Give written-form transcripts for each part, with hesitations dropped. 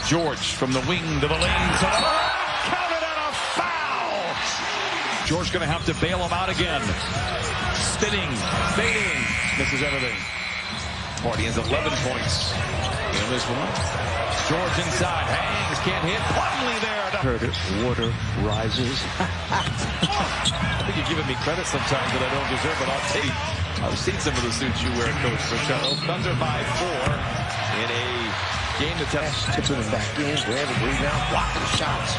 George from the wing to the lane. Counted on a foul. George going to have to bail him out again. Spinning, fading, misses everything. He has 11 points in this one. George inside, hangs, can't hit. Plumlee there. Heard it. Water rises. I think you're giving me credit sometimes that I don't deserve, but I'll take. I've seen some of the suits you wear, Coach Machado. Thunder by 4 in a game that's tipping him back in, grabbing rebound, blocking shots.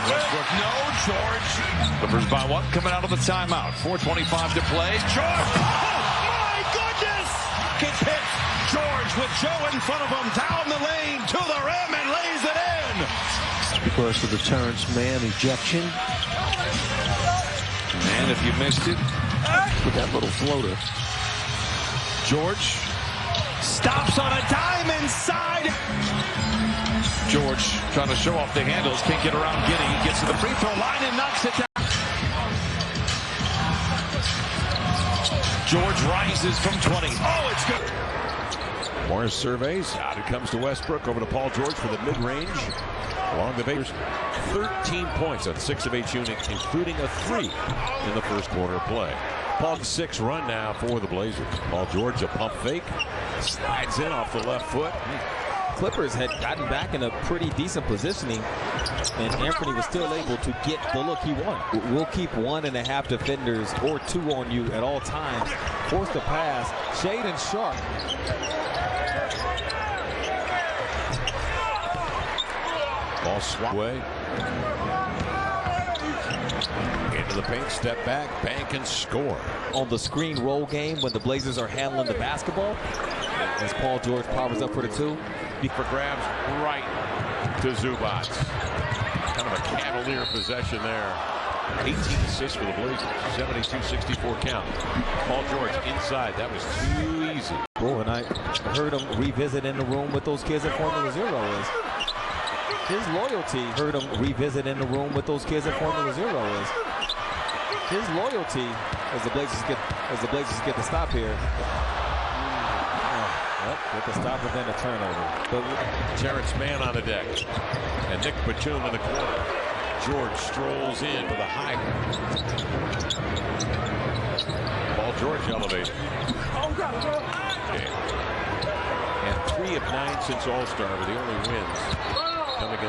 Westbrook, no, George. Clippers by 1 coming out of the timeout. 4:25 to play. George, oh my goodness! Gets hit. George with Joe in front of him, down the lane to the rim and lays it in. Because of the Terrence Mann ejection. And if you missed it, with that little floater. George stops on a dime inside. George trying to show off the handles, can't get around Giddey. He gets to the free throw line and knocks it down. George rises from 20. Oh, it's good. Morris surveys. Out it comes to Westbrook. Over to Paul George for the mid-range. Along the Bakers, 13 points on 6 of 8 shooting, including a 3 in the first quarter of play. Paul 6 run now for the Blazers. Paul George, a pump fake. Slides in off the left foot. Clippers had gotten back in a pretty decent positioning, and Anthony was still able to get the look he wanted. We'll keep 1.5 defenders or 2 on you at all times. Force the pass. Shade and Sharp. Ball swap away. Into the paint, step back, bank and score. On the screen roll game when the Blazers are handling the basketball, as Paul George powers up for the 2. For grabs right to Zubac. Kind of a cavalier possession there. 18 assists for the Blazers. 72-64 count. Paul George inside. That was too easy. Oh, and I heard him revisit in the room with those kids at Formula Zero is. His loyalty, heard him revisit in the room with those kids at Formula Zero is. His loyalty, as the Blazers get the stop here. Get the stop and then a turnover. But Terrence Mann on the deck. And Nick Batum in the corner. George strolls in with a high. Paul George elevated. Okay. And 3 of 9 since All-Star were the only wins coming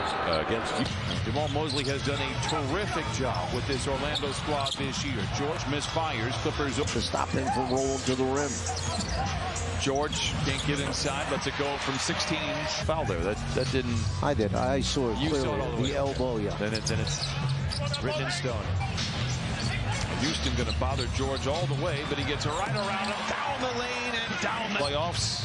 against you. Jamal Mosley has done a terrific job with this Orlando squad this year. George misfires. Clippers to stop him from rolling to the rim. George can't get inside. Lets it go from 16. Foul there. That didn't. I did. I saw it. You clearly. saw it all the way. The elbow, yeah. Then it's written in stone. Houston going to bother George all the way, but he gets right around him, down the lane and down the playoffs.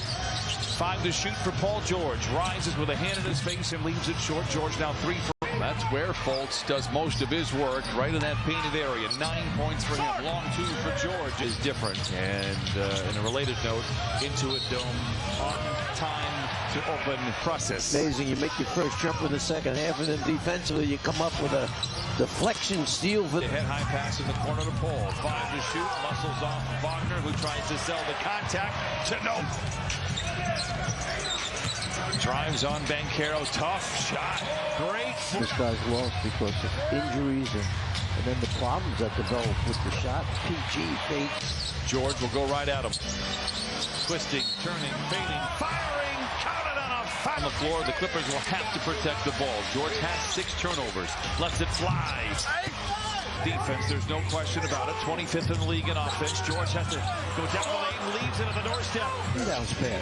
5 to shoot for Paul George. Rises with a hand in his face and leaves it short. George now 3 for. That's where Fultz does most of his work, right in that painted area. 9 points for him. Long 2 for George is different. And in a related note, Intuit Dome on time to open process. Amazing. You make your first jump in the second half, and then defensively you come up with a deflection steal. The head high pass in the corner to Paul. 5 to shoot. Muscles off Wagner, who tries to sell the contact to no. Drives on Banchero. Tough shot. Great. This guy's lost because of injuries and then the problems that developed with the shot. PG fakes. George will go right at him. Twisting, turning, fading, firing. Counted on a foul. On the floor, the Clippers will have to protect the ball. George has 6 turnovers. Lets it fly. Defense, there's no question about it. 25th in the league in offense. George has to go down the lane, leaves it at the doorstep. That was bad.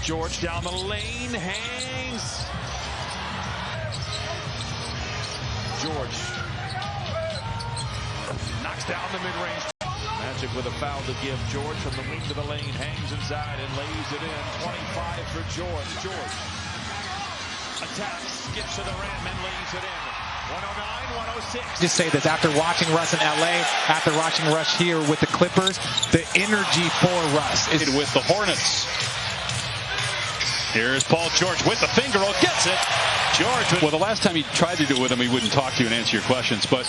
George down the lane, hangs. George knocks down the mid-range. Magic with a foul to give. George from the wing to the lane, hangs inside and lays it in. 25 for George. George attacks, gets to the rim and lays it in. 109, 106. Just say this, after watching Russ in LA, after watching Russ here with the Clippers, the energy for Russ is with the Hornets. Here's Paul George with the finger roll, gets it. George. Well, the last time he tried to do it with him, he wouldn't talk to you and answer your questions, but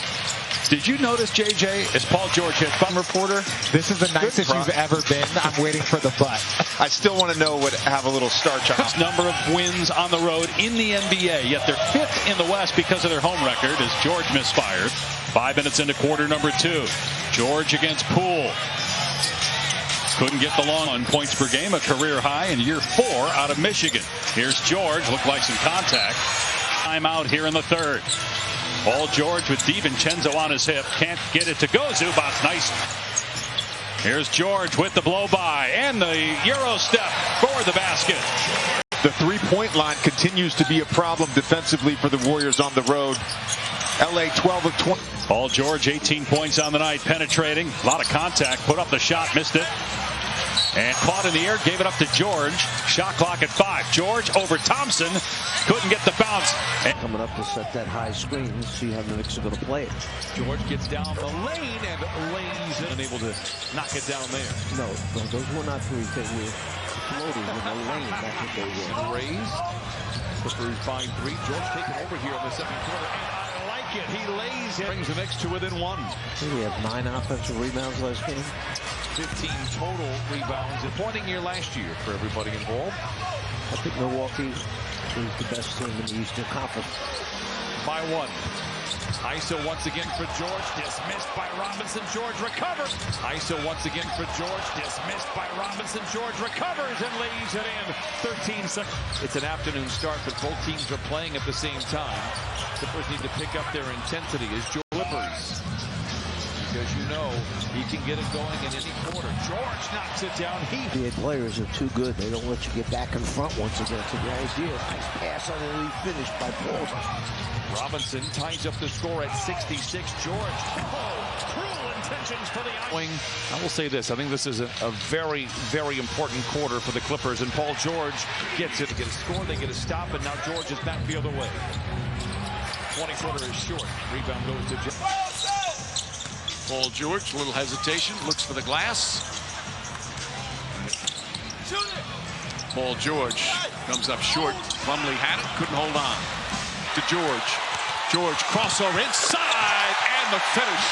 Did you notice, JJ, as Paul George hit fun reporter? This is the nicest you've ever been. I'm waiting for the butt. I still want to know what have a little starch on. Number of wins on the road in the NBA, yet they're 5th in the West because of their home record as George misfired. 5 minutes into quarter number 2. George against Poole. Couldn't get the long on points per game, a career high in year 4 out of Michigan. Here's George, looked like some contact. Timeout here in the 3rd. Paul George with DiVincenzo on his hip. Can't get it to go. Zubac, nice. Here's George with the blow by and the Euro step for the basket. The three-point line continues to be a problem defensively for the Warriors on the road. LA 12 of 20. Paul George, 18 points on the night, penetrating. A lot of contact, put up the shot, missed it. And caught in the air, gave it up to George. Shot clock at 5. George over Thompson. Couldn't get the bounce. Coming up to set that high screen. See how the Knicks are going to play it. George gets down the lane and lays it. Unable to knock it down there. No, those were not three. They were floating in the lane. That's what they were. Raised. Clippers find 3. George taking over here in the 2nd quarter. And I like it. He lays it. Brings the Knicks to within 1. We have 9 offensive rebounds last game. 15 total rebounds. A pointing year last year for everybody involved. I think Milwaukee is the best team in the Eastern Conference. By 1. ISO once again for George. Dismissed by Robinson. George recovers. ISO once again for George. Dismissed by Robinson. George recovers and lays it in. 13 seconds. It's an afternoon start, but both teams are playing at the same time. Clippers need to pick up their intensity as Clippers. Because you know he can get it going in any quarter. George knocks it down. The players are too good. They don't let you get back in front once again. So the idea, nice pass on the lead finish by Paul. Robinson ties up the score at 66. George. Oh, cruel intentions for the wing. I will say this. I think this is a very, very important quarter for the Clippers. And Paul George gets it. They get a score. They get a stop. And now George is back the other way. 20-footer is short. Rebound goes to George. Paul George, a little hesitation, looks for the glass. Paul George comes up short. Plumlee had it, couldn't hold on. To George. George crossover inside and the finish.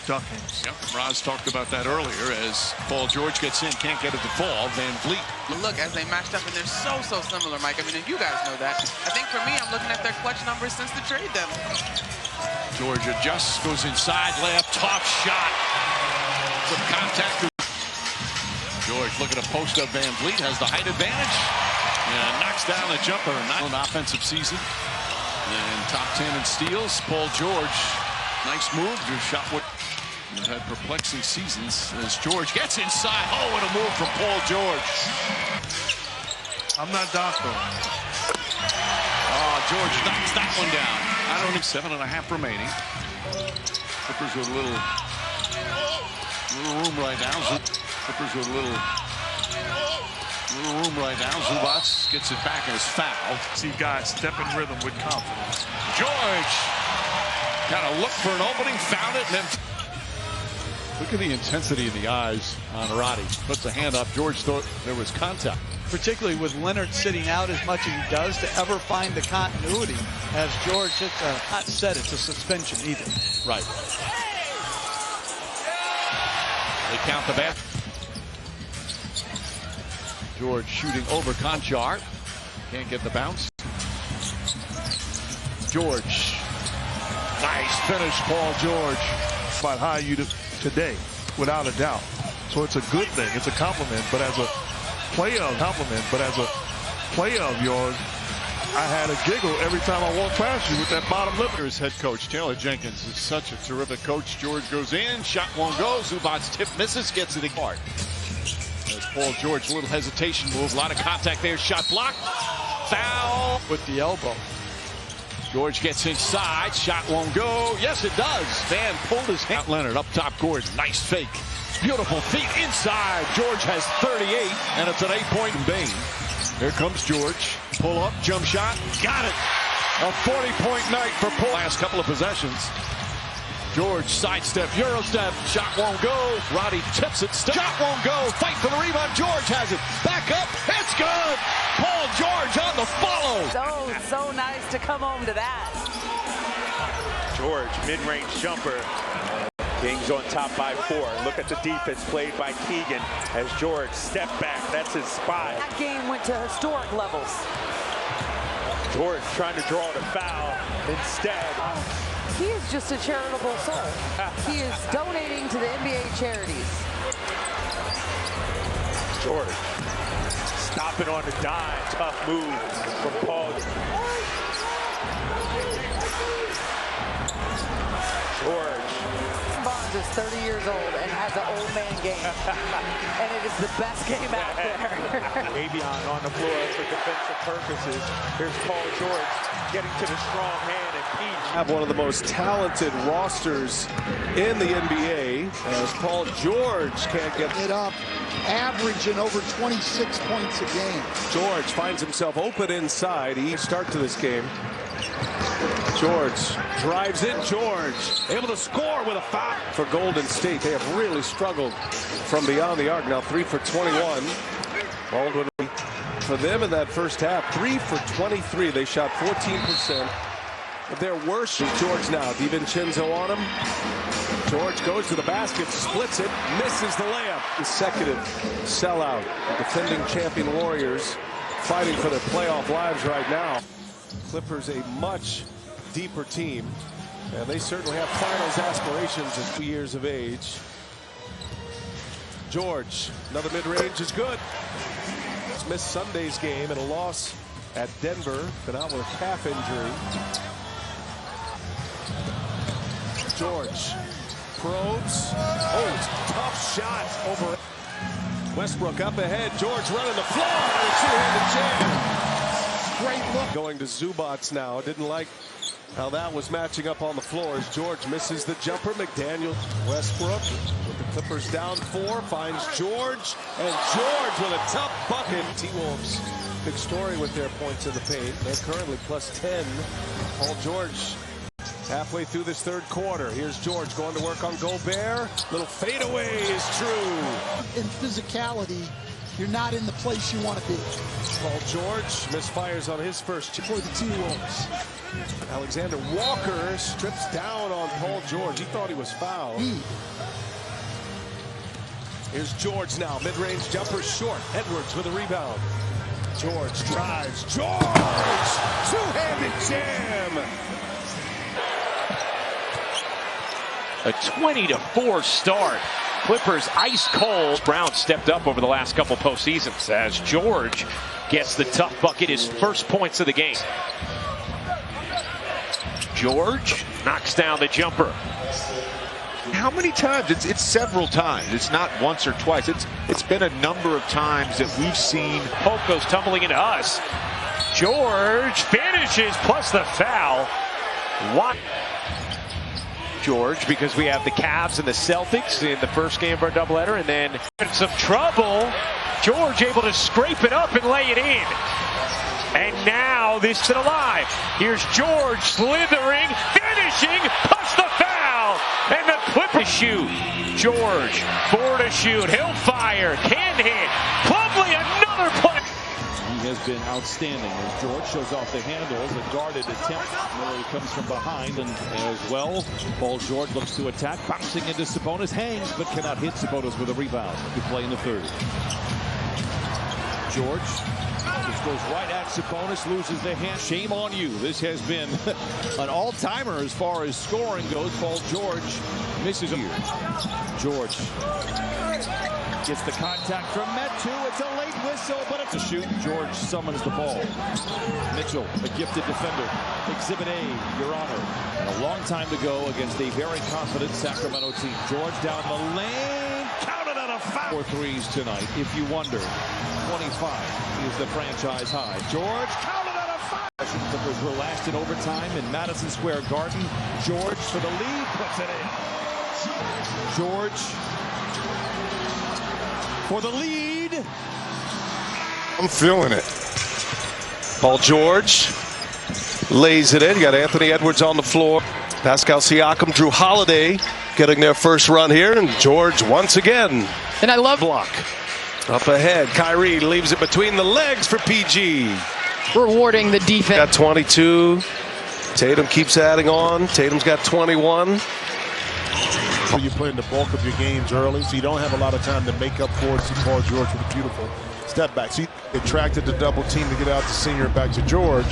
Ducking. Yep, Roz talked about that earlier as Paul George gets in, can't get it to fall. Van Vliet. Look, as they matched up, and they're so similar, Mike. I mean, you guys know that. I think for me, I'm looking at their clutch numbers since the trade them. George adjusts, goes inside, layup, top shot. Some contact. George looking to post up Van Vliet, has the height advantage. And knocks down a jumper. Not an offensive season. And top 10 in steals. Paul George, nice move. Just shot what had perplexing seasons as George gets inside. Oh, what a move from Paul George. I'm not Doctor. Oh, George knocks that one down. I don't think 7.5 remaining. Clippers with a little room right now. Clippers with a little room right now. Zubac gets it back and is foul. See guys step in rhythm with confidence. George got to look for an opening, found it, and then look at the intensity in the eyes on Roddy. Puts a hand up. George thought there was contact. Particularly with Leonard sitting out as much as he does, to ever find the continuity as George hits a hot set. It's a suspension either. Right. They count the bat. George shooting over Conchar. Can't get the bounce. George. Nice finish, Paul George. About how you do today, without a doubt. So it's a good thing. It's a compliment. But as a player of yours, I had a giggle every time I walked past you with that bottom lip. Here's head coach Taylor Jenkins is such a terrific coach. George goes in, shot won't go. Zubac's tip misses, gets it apart. There's Paul George, a little hesitation move, a lot of contact there. Shot blocked. Foul with the elbow. George gets inside, shot won't go. Yes, it does. Van pulled his hand. Leonard up top court, nice fake. Beautiful feet inside. George has 38, and it's an 8-point Bain. Here comes George. Pull up, jump shot. Got it. A 40-point night for Paul. Last couple of possessions. George sidestep, Euro step. Shot won't go. Roddy tips it. Shot won't go. Fight for the rebound. George has it. Back up. It's good. Paul George on the follow. So nice to come home to that. George, mid-range jumper. Kings on top by 4. Look at the defense played by Keegan as George stepped back. That's his spot. That game went to historic levels. George trying to draw the foul. Instead, he is just a charitable soul. He is donating to the NBA charities. George stopping on the dime. Tough move from Paul. George. Barnes is 30 years old and has an old man game. And it is the best game out there. Avion on the floor for defensive purposes. Here's Paul George getting to the strong hand and Peach. Have one of the most talented rosters in the NBA as Paul George can't get it up, averaging over 26 points a game. George finds himself open inside. He start to this game. George drives in. George able to score with a foul for Golden State. They have really struggled from beyond the arc. Now 3 for 21. Baldwin for them in that first half. 3 for 23. They shot 14%. Their worst. George now. DiVincenzo on him. George goes to the basket, splits it, misses the layup. Consecutive sellout. The defending champion Warriors fighting for their playoff lives right now. Clippers a much deeper team, and they certainly have finals aspirations at 2 years of age. George, another mid-range is good. He's missed Sunday's game in a loss at Denver, been out with a calf injury. George probes. Oh, it's a tough shot over Westbrook up ahead. George running the floor and a two-handed jam. Great look. Going to Zubats now. Didn't like how that was matching up on the floor as George misses the jumper. McDaniel, Westbrook with the Clippers down 4, finds George, and George with a tough bucket. T-Wolves, big story with their points in the paint. They're currently plus 10. Paul George halfway through this third quarter. Here's George going to work on Gobert. Little fadeaway is true. In physicality, you're not in the place you want to be. Paul George misfires on his first for the T-Wolves. Alexander Walker strips down on Paul George. He thought he was fouled. Here's George now. Mid-range jumper short. Edwards with a rebound. George drives. George! Two-handed jam! A 20-4 start. Clippers ice cold. Brown stepped up over the last couple postseasons as George gets the tough bucket, his first points of the game. George knocks down the jumper. How many times? It's several times. It's not once or twice. It's been a number of times that we've seen. Poke goes tumbling into us. George finishes plus the foul. What? George, because we have the Cavs and the Celtics in the first game of our doubleheader, and then in some trouble. George able to scrape it up and lay it in. And now this to the live. Here's George slithering, finishing, plus the foul. And the Clippers shoot. George, 4 to shoot. He'll fire, can hit. Plumlee, another play. He has been outstanding as George shows off the handles. A guarded attempt where he comes from behind, and as well, Paul George looks to attack, bouncing into Sabonis, hangs but cannot hit Sabonis with a rebound. To play in the third. George just goes right at Sabonis, loses the hand. Shame on you. This has been an all-timer as far as scoring goes. Paul George misses here. George gets the contact from Metu. It's a late whistle, but it's a shoot. George summons the ball. Mitchell, a gifted defender. Exhibit A, Your Honor. A long time to go against a very confident Sacramento team. George down the lane. Counted on a foul. 4 threes tonight. If you wonder, 25 is the franchise high. George counted on a foul. Clippers were last in overtime in Madison Square Garden. George for the lead, puts it in. George for the lead. I'm feeling it. Paul George lays it in. You got Anthony Edwards on the floor. Pascal Siakam, Drew Holiday getting their first run here. And George once again. And I love block. Up ahead. Kyrie leaves it between the legs for PG. rewarding the defense. Got 22. Tatum keeps adding on. Tatum's got 21. So you're playing the bulk of your games early, so you don't have a lot of time to make up for it. See Paul George with a beautiful step back. See, attracted the double team to get out the senior back to George.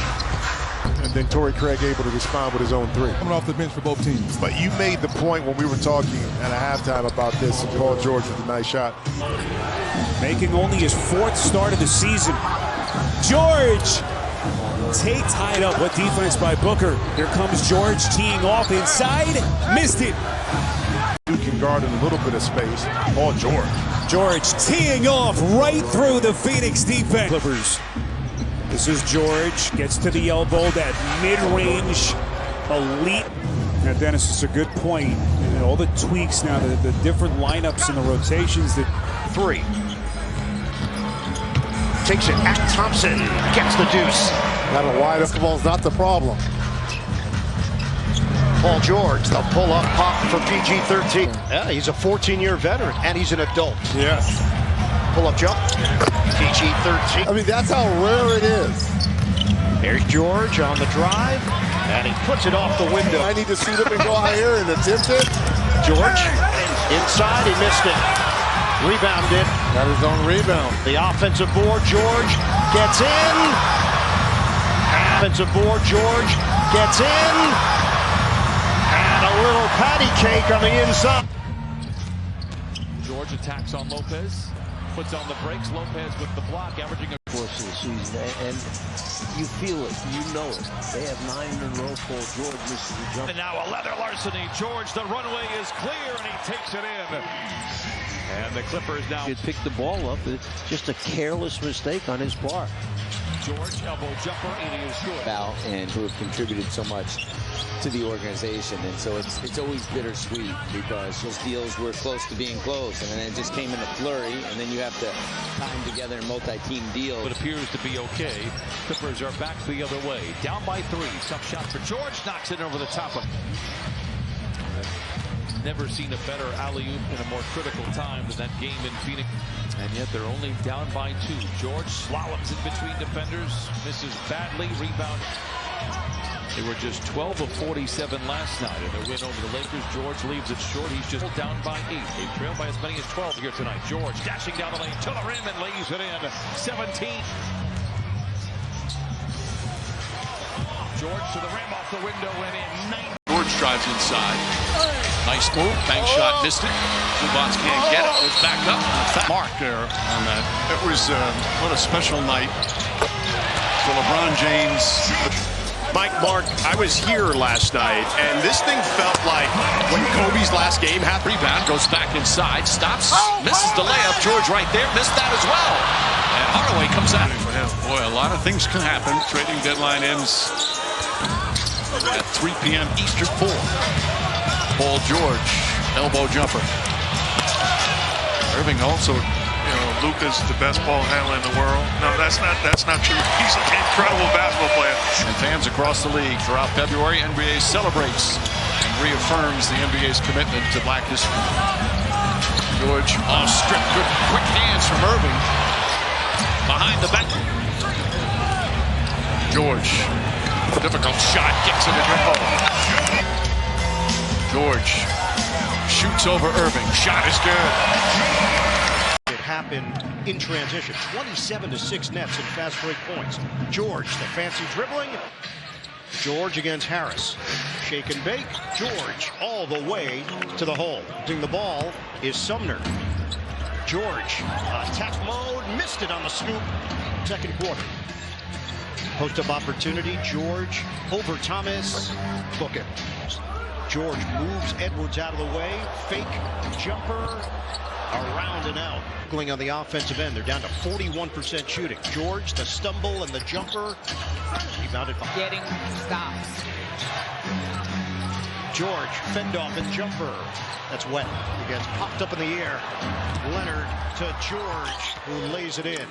And then Torrey Craig able to respond with his own three. Coming off the bench for both teams. But you made the point when we were talking at a halftime about this, and Paul George with a nice shot. Making only his 4th start of the season. George! Tied up. What defense by Booker. Here comes George teeing off inside. Missed it. You can guard in a little bit of space. Paul George. George teeing off right through the Phoenix defense. Clippers. This is George. Gets to the elbow. That mid-range elite. Now, Dennis, it's a good point. And all the tweaks now, the different lineups and the rotations that. 3. Takes it at Thompson. Gets the deuce. Not a wide ball is not the problem. Paul George, the pull-up pop for PG-13. Yeah, he's a 14-year veteran, and he's an adult. Yes. Pull-up jump. PG-13. I mean, that's how rare it is. There's George on the drive, and he puts it off the window. I need to see them and go higher and attempt it. George, inside, he missed it. Rebounded. Got his own rebound. The offensive board, George gets in. Offensive board, George gets in. And a little patty cake on the inside. George attacks on Lopez. Puts on the brakes. Lopez with the block, averaging a course of the season. And you feel it. You know it. They have 9 in a row. Paul George misses the jump. And now a leather larceny. George, the runway is clear, and he takes it in. And the Clippers now picked the ball up. It's just a careless mistake on his part. George, elbow jumper, and he is good. And who have contributed so much to the organization, and so it's always bittersweet because those deals were close to being closed, and then it just came in a flurry, and then you have to time together a multi-team deal. It appears to be okay. Clippers are back the other way, down by 3. Tough shot for George, knocks it over the top of. Never seen a better alley-oop in a more critical time than that game in Phoenix. And yet they're only down by 2. George slaloms in between defenders, misses badly, rebound. They were just 12 of 47 last night in their win over the Lakers. George leaves it short. He's just down by 8. They trail by as many as 12 here tonight. George dashing down the lane to the rim and lays it in. 17. George to the rim, off the window, and in 9. George drives inside. Nice move. Bank shot, missed it. Zubats can't get it. Goes back up. Mark there on that. It was what a special night for LeBron James. Mike, Mark, I was here last night, and this thing felt like when Kobe's last game happened. Rebound, goes back inside, stops, misses the layup. George right there, missed that as well. And Hardaway comes out. For him. Boy, a lot of things can happen. Trading deadline ends at 3 p.m. Eastern 4. Paul George, elbow jumper. Irving also, Luka's the best ball handler in the world. No, that's not true. He's an incredible basketball player. And fans across the league throughout February, NBA celebrates and reaffirms the NBA's commitment to Black history. George off strip, good quick hands from Irving. Behind the back. George, difficult shot, gets it in the hole. George shoots over Irving. Shot is good. It happened in transition. 27-6 nets and fast break points. George, the fancy dribbling. George against Harris. Shake and bake. George all the way to the hole. The ball is Sumner. George, attack mode, missed it on the scoop. Second quarter. Post-up opportunity. George over Thomas. Book it. George moves Edwards out of the way. Fake jumper. Around and out. Going on the offensive end. They're down to 41% shooting. George, the stumble and the jumper. Rebounded by. Getting stops. George, fend off and jumper. That's wet. He gets popped up in the air. Leonard to George, who lays it in.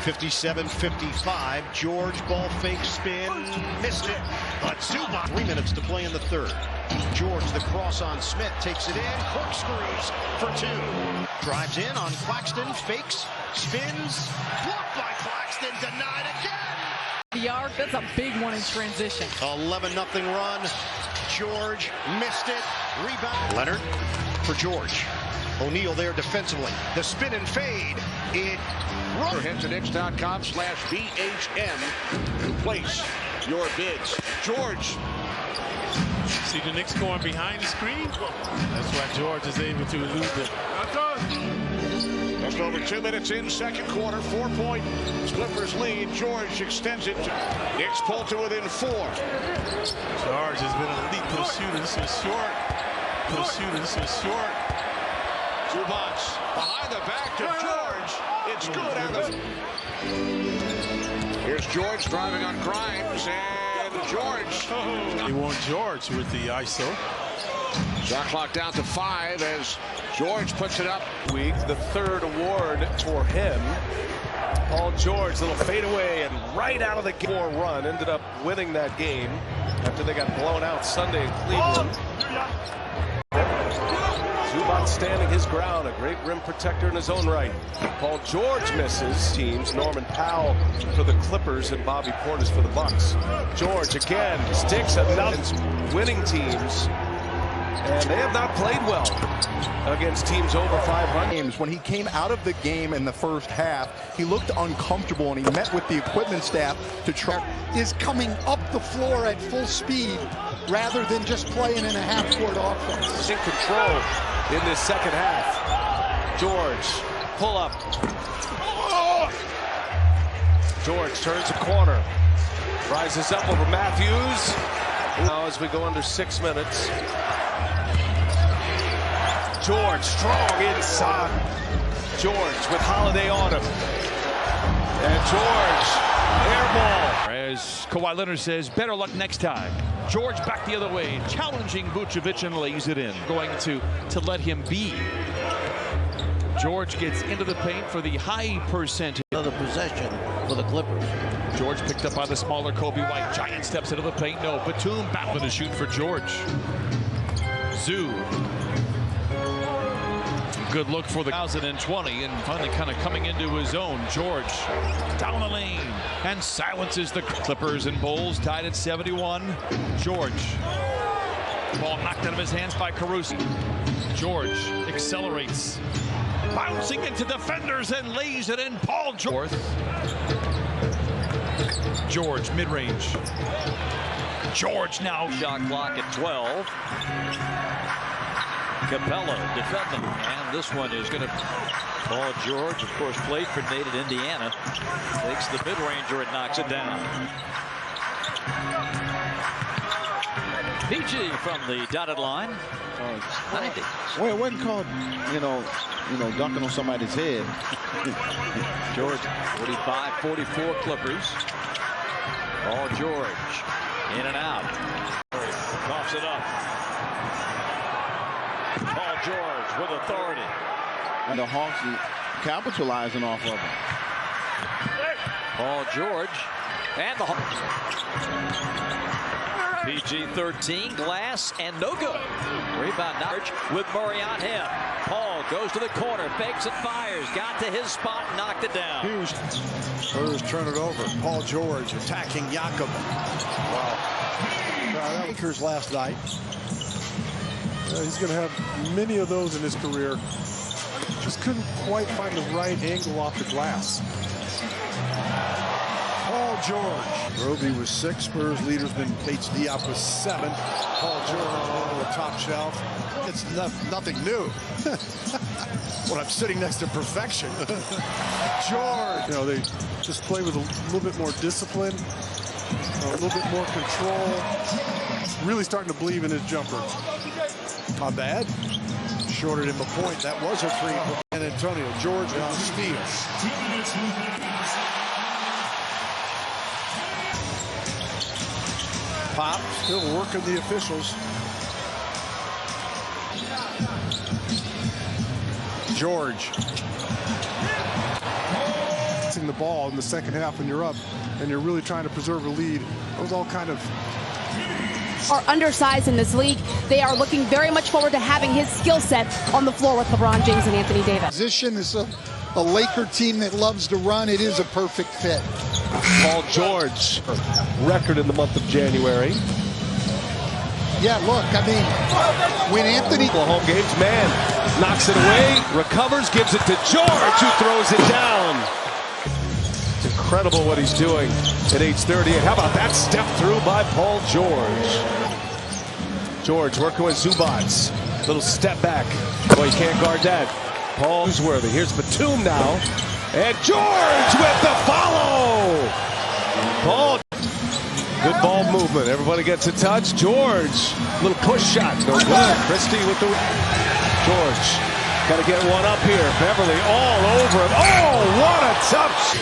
57-55. George, ball fake spin. Missed it. But Zubac. 3 minutes to play in the third. George, the cross on Smith, takes it in. Corkscrews for 2. Drives in on Claxton. Fakes. Spins. Blocked by Claxton. Denied again. the arc. That's a big one in transition. 11-0 run. George missed it. Rebound. Leonard for George. O'Neal there defensively. The spin and fade. It runs. Head to Knicks.com/BHN to place your bids. George. See the Knicks going behind the screen? That's why George is able to elude them. Just over 2 minutes in second quarter. 4-point Clippers lead. George extends it. Knicks pull to within 4. George has been an elite post shooter. This is short. Post shooter. This is short. Zubats behind the back to George. It's good. Here's George driving on Grimes, and George. They want George with the ISO. Shot clock down to 5 as George puts it up. Week, the third award for him. Paul George, little fadeaway and right out of the game. Run ended up winning that game after they got blown out Sunday in Cleveland. Zubac standing his ground, a great rim protector in his own right. Paul George misses teams. Norman Powell for the Clippers and Bobby Portis for the Bucks. George again sticks another winning teams. And they have not played well against teams over 500. When he came out of the game in the first half, he looked uncomfortable, and he met with the equipment staff to try. Is coming up the floor at full speed rather than just playing in a half-court offense. In control in this second half. George, pull up. George turns a corner. Rises up over Matthews. Now as we go under 6 minutes. George strong inside. George with Holiday on him. And George, air ball. As Kawhi Leonard says, better luck next time. George back the other way, challenging Vucevic and lays it in. Going to let him be. George gets into the paint for the high percentage. Another possession for the Clippers. George picked up by the smaller Kobe White. Giant steps into the paint. No, Batum battling to shoot for George. Zoo. Good look for the 2020 and finally kind of coming into his own. George down the lane and silences the Clippers and Bulls tied at 71. George. Ball knocked out of his hands by Caruso. George accelerates. Bouncing into defenders and lays it in. Paul George. George mid-range. George now. Shot clock at 12. Capella defending, and this one is going to. Paul George, of course, played for Nate at Indiana. Takes the mid-ranger and knocks it down. PG from the dotted line. 90. Well, it wasn't called, you know, dunking on somebody's head. George, 45-44 Clippers. Paul George in and out. Coughs it up. Paul George with authority. And the Hawks are capitalizing off of him. Paul George and the Hawks. PG-13, glass, and no good. Rebound George with Murray on him. Paul goes to the corner, fakes and fires. Got to his spot, knocked it down. Huge. Spurs turn it over. Paul George attacking Jakob. Wow. Lakers last night. He's going to have many of those in his career. Just couldn't quite find the right angle off the glass. Paul George. Roby was 6. Spurs leader's been Diop was 7. Paul George on the top shelf. It's nothing new. When I'm sitting next to perfection. George. You know, they just play with a little bit more discipline, a little bit more control. Really starting to believe in his jumper. Not bad. Shorted him a point. That was a 3 for San Antonio. George on steals. Pop still working the officials. George. The ball in the second half when you're up and you're really trying to preserve a lead. Those all kind of are undersized in this league. They are looking very much forward to having his skill set on the floor with LeBron James and Anthony Davis. Position is a Laker team that loves to run, it is a perfect fit. Paul George, record in the month of January. Yeah, look, I mean, when Anthony... Home games, man, knocks it away, recovers, gives it to George, who throws it down. It's incredible what he's doing at age 30. And how about that step through by Paul George? George working with Zubats. Little step back. Boy, you can't guard that. Paul Newsworthy. Here's Batum now. And George with the follow. Paul. Good ball movement. Everybody gets a touch. George. Little push shot. No good. Christie with the... George. Got to get one up here. Beverly all over him. Oh, what a touch.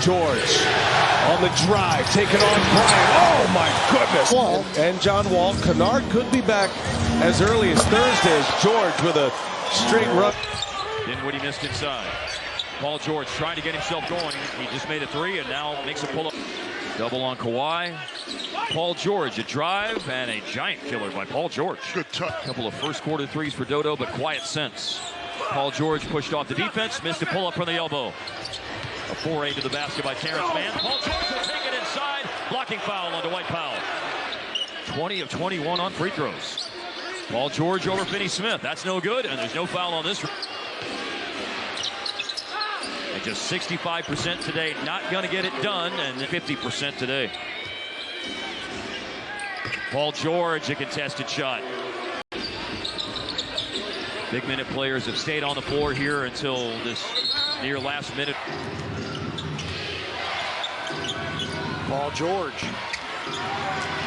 George on the drive. Taking on Bryant. Oh, my goodness. And John Wall. Kennard could be back as early as Thursday. George with a straight run. Dinwiddie missed inside. Paul George trying to get himself going. He just made a three and now makes a pull-up. Double on Kawhi. Paul George, a drive and a giant killer by Paul George. Good touch. Couple of first quarter threes for Dodo, but quiet sense. Paul George pushed off the defense, missed a pull-up from the elbow. A foray to the basket by Terrence Mann. Paul George will take it inside. Blocking foul on Dwight Powell. 20 of 21 on free throws. Paul George over Finney Smith. That's no good, and there's no foul on this. And just 65% today, not going to get it done, and 50% today. Paul George, a contested shot. Big minute players have stayed on the floor here until this near last minute. Paul George.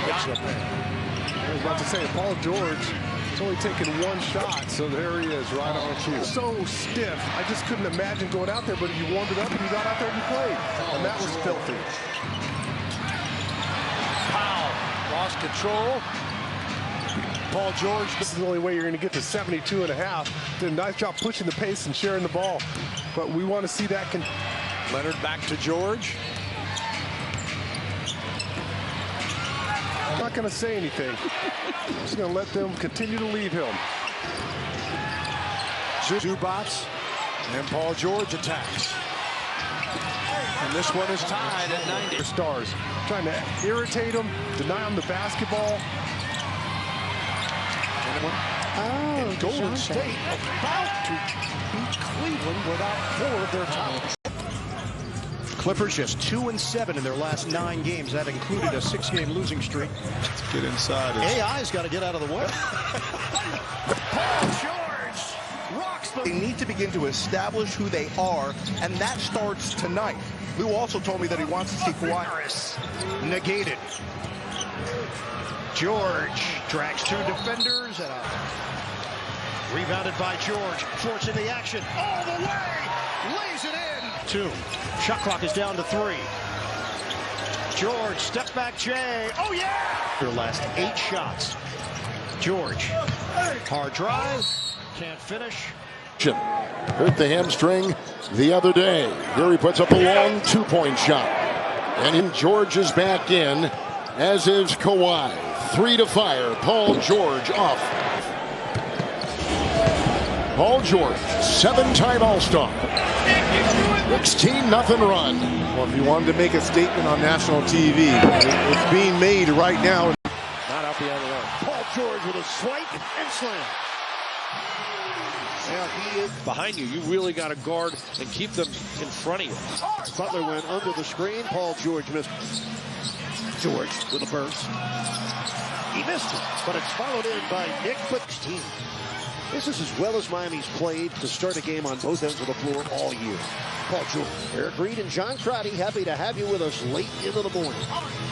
I was about to say, Paul George has only taken one shot, so there he is, right on cue. So stiff. I just couldn't imagine going out there, but you warmed it up and you got out there and you played. And that was filthy. Powell lost control. Paul George, this is the only way you're going to get to 72.5. Did a nice job pushing the pace and sharing the ball. But we want to see that. Leonard back to George. I'm not going to say anything. I'm just going to let them continue to leave him. Zubats and Paul George attacks. And this one is tied at 90. Stars trying to irritate him, deny him the basketball. And Golden State about to beat Cleveland without 4 of their top. Clippers just 2-7 in their last 9 games. That included a 6-game losing streak. Let's get inside. AI's got to get out of the way. Paul George rocks them. They need to begin to establish who they are, and that starts tonight. Lou also told me that he wants to see Kawhi. Negated. George drags 2 defenders and rebounded by George. Forcing the action all the way. Lays it in. 2. Shot clock is down to 3. George, step back Jay. Oh yeah! Their last 8 shots. George, hard drive, can't finish. Hurt the hamstring the other day. Here he puts up a long 2-point shot. And George is back in, as is Kawhi. 3 to fire. Paul George off. Paul George, 7-time All-Star. 16-0 run. Well, if you wanted to make a statement on national TV, it's being made right now. Not out beyond the arc. Paul George with a swipe and slam. Yeah, he is behind you. You really got to guard and keep them in front of you. Butler went under the screen. Paul George missed. George with a burst. He missed it, but it's followed in by Nick Buxton. This is as well as Miami's played to start a game on both ends of the floor all year. Paul George, Eric Reed and John Crotty, happy to have you with us late into the morning.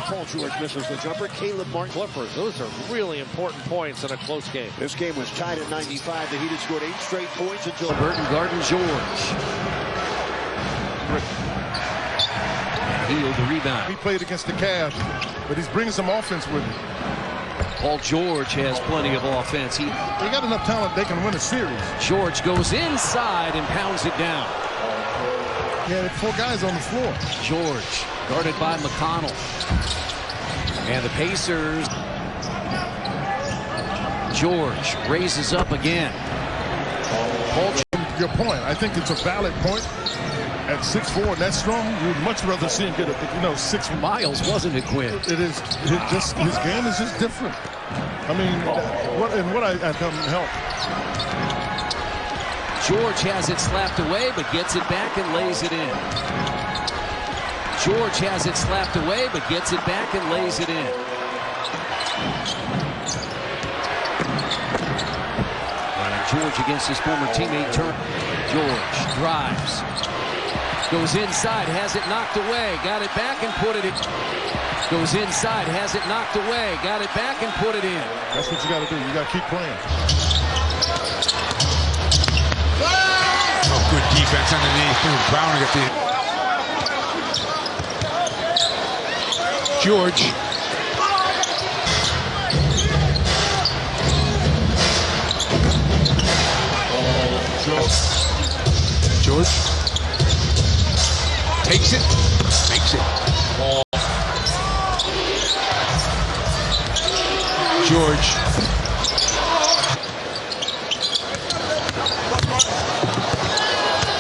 Paul George misses the jumper. Caleb Martin. Clippers, those are really important points in a close game. This game was tied at 95. The Heat had scored 8 straight points until Burton guarding George. Healed the rebound. He played against the Cavs, but he's bringing some offense with him. Paul George has plenty of offense. They got enough talent, they can win a series. George goes inside and pounds it down. Yeah, 4 guys on the floor. George guarded by McConnell. And the Pacers. George raises up again. Paul your point. I think it's a valid point. At 6'4" and that strong, you'd much rather see him get a 6 miles, wasn't it, Quinn? It is. His game is just different. I mean, what I come help. George has it slapped away, but gets it back and lays it in. George has it slapped away, but gets it back and lays it in. George against his former teammate. George drives. Goes inside, has it knocked away, got it back and put it in. Goes inside, has it knocked away, got it back and put it in. That's what you got to do. You got to keep playing. Oh, good defense underneath. Brown got the George. George takes it, makes it. George.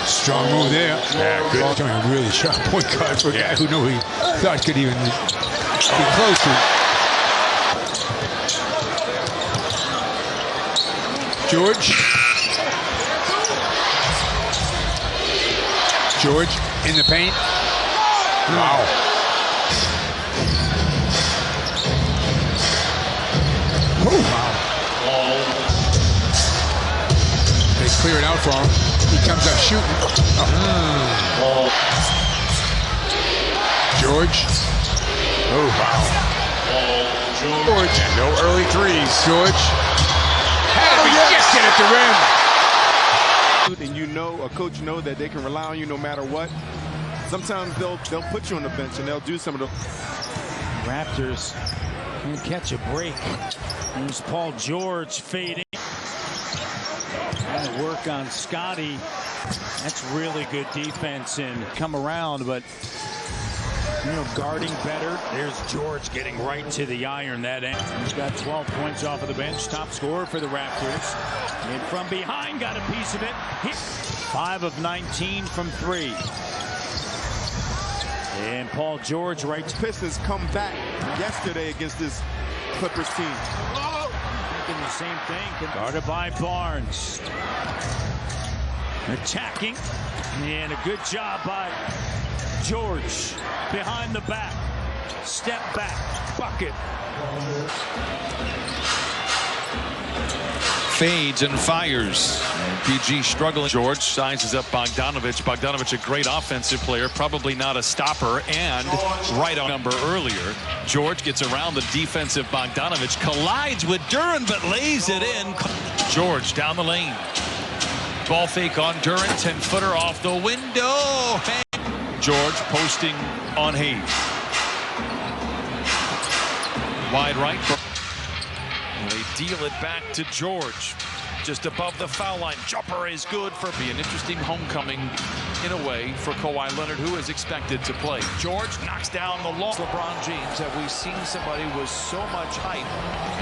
Strong move there. Yeah, good. A really sharp point guard for a guy who knew he thought could even be close to it. George. George in the paint. Wow. Wow. They clear it out for him. He comes up shooting. Oh. George. Oh, wow. George. And no early threes. George. Had to just get at the rim. And a coach knows that they can rely on you no matter what. Sometimes they'll put you on the bench and they'll do some of the Raptors can catch a break. Here's Paul George fading. Trying to work on Scotty. That's really good defense and come around, but guarding better. There's George getting right to the iron that end. He's got 12 points off of the bench. Top scorer for the Raptors. And from behind, got a piece of it. 5 of 19 from 3. And Paul George right. Pistons come back yesterday against this Clippers team. Thinking the same thing. Guarded by Barnes. Attacking. And a good job by George. Behind the back. Step back. Bucket. Fades and fires. And PG struggling. George sizes up Bogdanovich. Bogdanovich, a great offensive player, probably not a stopper, and right on number earlier. George gets around the defensive Bogdanovich, collides with Duran, but lays it in. George down the lane. Ball fake on Duran, 10-footer off the window. George posting on Hayes. Wide right. They deal it back to George. Just above the foul line. Jumper is good for be an interesting homecoming in a way for Kawhi Leonard, who is expected to play. George knocks down the long. LeBron James, have we seen somebody with so much hype?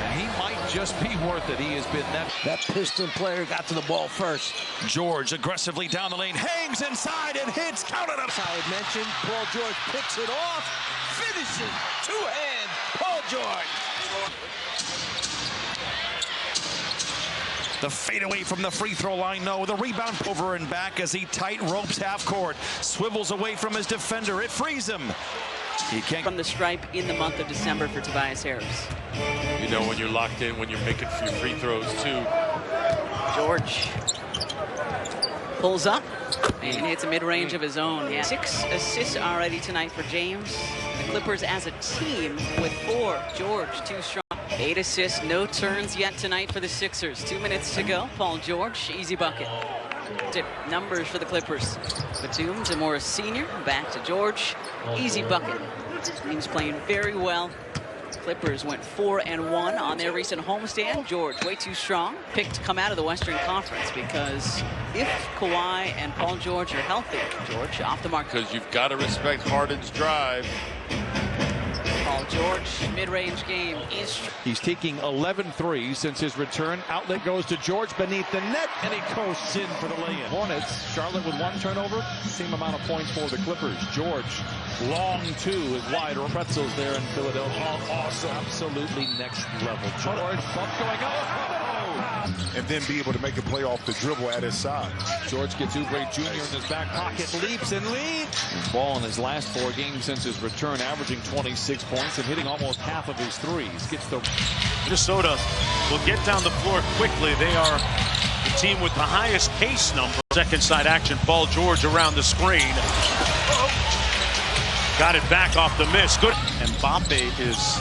And he might just be worth it. He has been that Piston player got to the ball first. George aggressively down the lane, hangs inside and hits. Counted up. I had mentioned Paul George picks it off, finishes, two-hand, Paul George. The fadeaway from the free throw line, no. The rebound over and back as he tight ropes half court. Swivels away from his defender. It frees him. He can't. From the stripe in the month of December for Tobias Harris. You know when you're locked in, when you're making your free throws too. George pulls up and hits a mid-range of his own. Yeah. 6 assists already tonight for James. The Clippers as a team with 4. George, 2 strong. 8 assists, no turns yet tonight for the Sixers. 2 minutes to go. Paul George, easy bucket. Tip numbers for the Clippers. Batum to Morris Sr. Back to George. Easy bucket. Team's playing very well. Clippers went 4-1 on their recent homestand. George, way too strong. Picked to come out of the Western Conference because if Kawhi and Paul George are healthy, George off the mark. Because you've got to respect Harden's drive. Paul George, mid-range game is... He's taking 11 threes since his return. Outlet goes to George beneath the net, and he coasts in for the lay-in. Hornets, Charlotte with 1 turnover. Same amount of points for the Clippers. George, long 2 is wide. Pretzels there in Philadelphia. Oh, awesome. Absolutely next level. George, bump going up. And then be able to make a play off the dribble at his side. George gets Oubre Jr. in his back pocket, leaps and leads. Ball in his last 4 games since his return, averaging 26 points and hitting almost half of his threes. Gets the Minnesota will get down the floor quickly. They are the team with the highest pace number. Second side action. Paul George around the screen. Got it back off the miss. Good. And Mbappe is